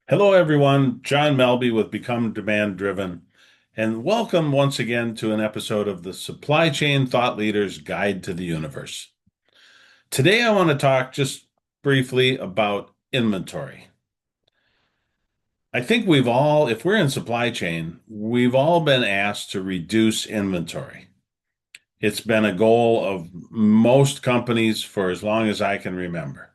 Hello, everyone. John Melby with Become Demand Driven, and welcome once again to an episode of the Supply Chain Thought Leader's Guide to the Universe. Today, I want to talk just briefly about inventory. I think if we're in supply chain, we've all been asked to reduce inventory. It's been a goal of most companies for as long as I can remember.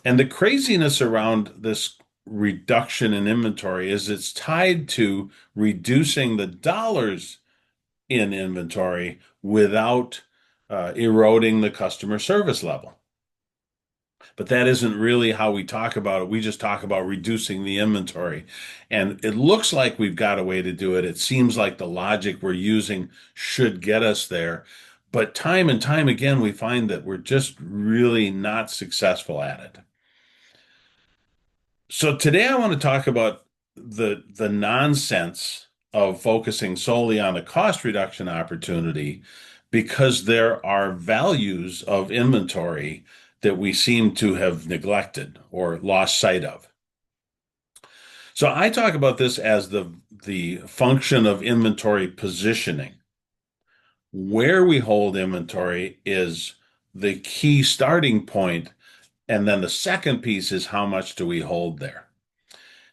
And the craziness around this reduction in inventory is it's tied to reducing the dollars in inventory without eroding the customer service level. But that isn't really how we talk about it. We just talk about reducing the inventory. And it looks like we've got a way to do it. It seems like the logic we're using should get us there. But time and time again, we find that we're just really not successful at it. So today I want to talk about the nonsense of focusing solely on the cost reduction opportunity because there are values of inventory that we seem to have neglected or lost sight of. So I talk about this as the function of inventory positioning. Where we hold inventory is the key starting point, and then the second piece is how much do we hold there.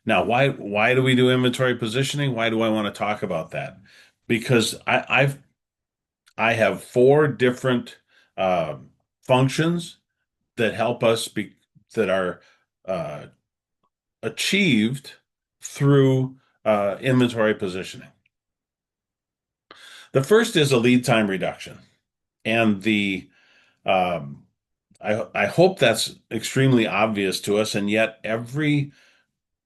Now, why do we do inventory positioning? Why do I want to talk about that? Because I have four different uh, functions that help us be that are uh, achieved through inventory positioning. The first is a lead time reduction, and the um, I hope that's extremely obvious to us, and yet every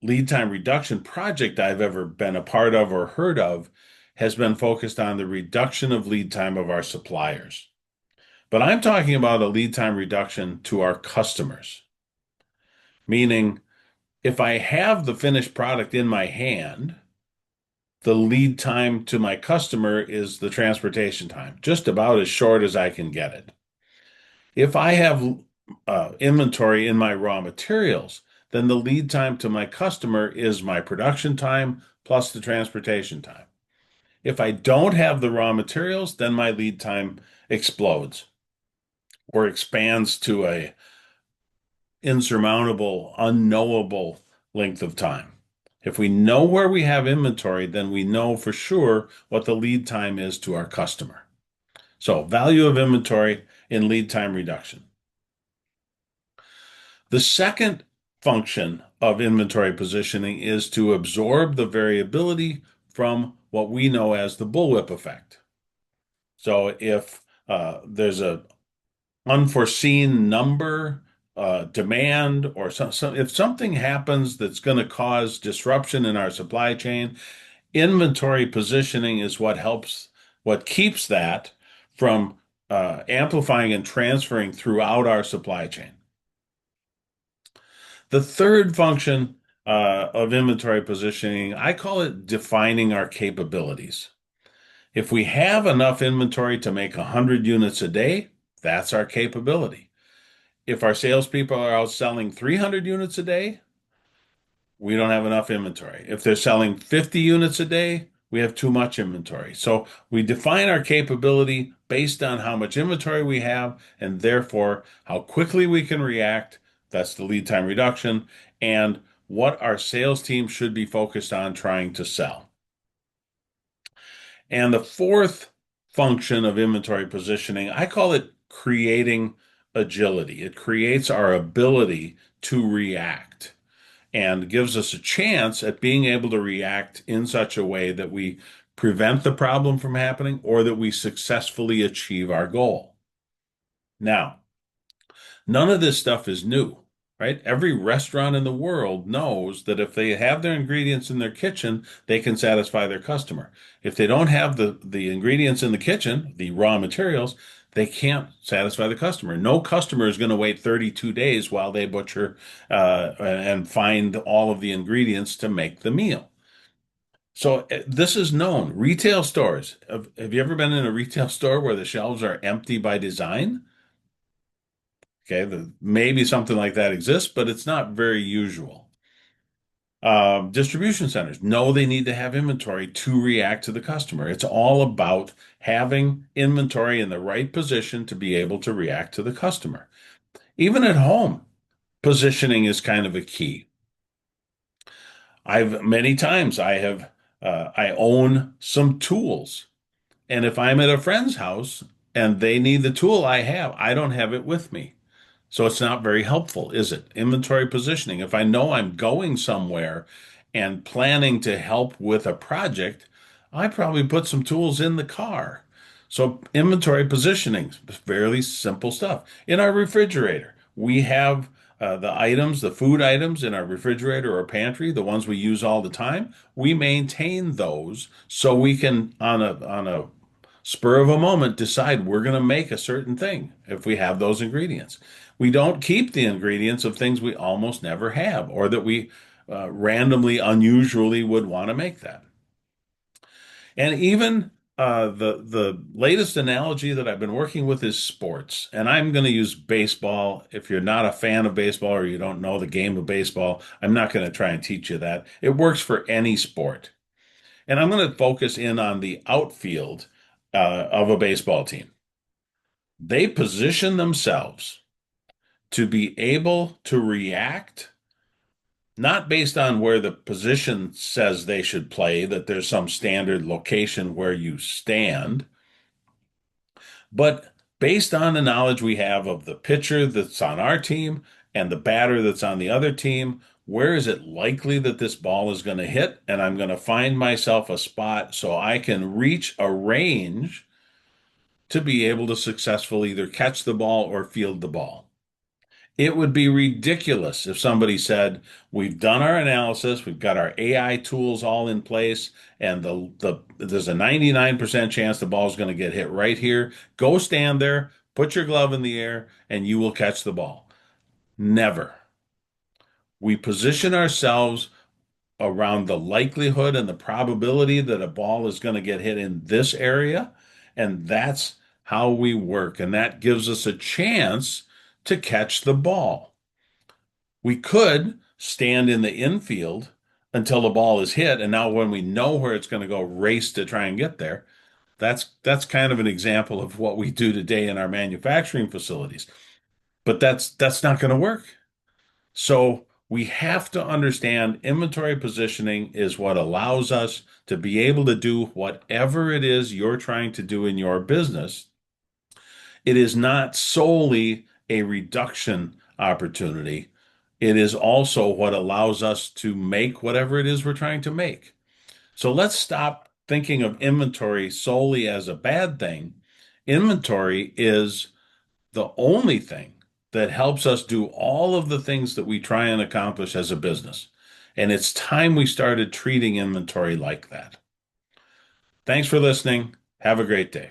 lead time reduction project I've ever been a part of or heard of has been focused on the reduction of lead time of our suppliers. But I'm talking about a lead time reduction to our customers, meaning if I have the finished product in my hand, the lead time to my customer is the transportation time, just about as short as I can get it. If I have inventory in my raw materials, then the lead time to my customer is my production time plus the transportation time. If I don't have the raw materials, then my lead time explodes or expands to a insurmountable, unknowable length of time. If we know where we have inventory, then we know for sure what the lead time is to our customer. So, value of inventory in lead time reduction. The second function of inventory positioning is to absorb the variability from what we know as the bullwhip effect. So if there's a unforeseen number, demand, or if something happens that's going to cause disruption in our supply chain, inventory positioning is what keeps that from amplifying and transferring throughout our supply chain. The third function of inventory positioning, I call it defining our capabilities. If we have enough inventory to make 100 units a day, that's our capability. If our salespeople are out selling 300 units a day, we don't have enough inventory. If they're selling 50 units a day, we have too much inventory. So we define our capability based on how much inventory we have and therefore how quickly we can react. That's the lead time reduction and what our sales team should be focused on trying to sell. And the fourth function of inventory positioning, I call it creating agility. It creates our ability to react and gives us a chance at being able to react in such a way that we prevent the problem from happening or that we successfully achieve our goal. Now, none of this stuff is new, right? Every restaurant in the world knows that if they have their ingredients in their kitchen, they can satisfy their customer. If they don't have the ingredients in the kitchen, the raw materials, they can't satisfy the customer. No customer is going to wait 32 days while they butcher and find all of the ingredients to make the meal. So this is known. Retail stores. Have you ever been in a retail store where the shelves are empty by design? Okay, maybe something like that exists, but it's not very usual. Distribution centers know they need to have inventory to react to the customer. It's all about having inventory in the right position to be able to react to the customer. Even at home, positioning is kind of a key. I've many times I own some tools, and if I'm at a friend's house and they need the tool I have, I don't have it with me. So it's not very helpful, is it? Inventory positioning. If I know I'm going somewhere and planning to help with a project, I probably put some tools in the car. So inventory positioning, fairly simple stuff. In our refrigerator, we have the items, the food items in our refrigerator or pantry, the ones we use all the time. We maintain those so we can, on a spur of a moment, decide we're going to make a certain thing if we have those ingredients. We don't keep the ingredients of things we almost never have or that we randomly, unusually would want to make that. And even the latest analogy that I've been working with is sports. And I'm going to use baseball. If you're not a fan of baseball or you don't know the game of baseball, I'm not going to try and teach you that. It works for any sport. And I'm going to focus in on the outfield of a baseball team. They position themselves to be able to react, not based on where the position says they should play, that there's some standard location where you stand, but based on the knowledge we have of the pitcher that's on our team and the batter that's on the other team. Where is it likely that this ball is going to hit? And I'm going to find myself a spot so I can reach a range to be able to successfully either catch the ball or field the ball. It would be ridiculous if somebody said, "We've done our analysis, we've got our AI tools all in place, and there's a 99% chance the ball is going to get hit right here. Go stand there, put your glove in the air, and you will catch the ball." Never. We position ourselves around the likelihood and the probability that a ball is going to get hit in this area, and that's how we work, and that gives us a chance to catch the ball. We could stand in the infield until the ball is hit, and now when we know where it's going to go, race to try and get there. That's kind of an example of what we do today in our manufacturing facilities. But that's not going to work. So we have to understand inventory positioning is what allows us to be able to do whatever it is you're trying to do in your business. It is not solely a reduction opportunity. It is also what allows us to make whatever it is we're trying to make. So let's stop thinking of inventory solely as a bad thing. Inventory is the only thing that helps us do all of the things that we try and accomplish as a business. And it's time we started treating inventory like that. Thanks for listening. Have a great day.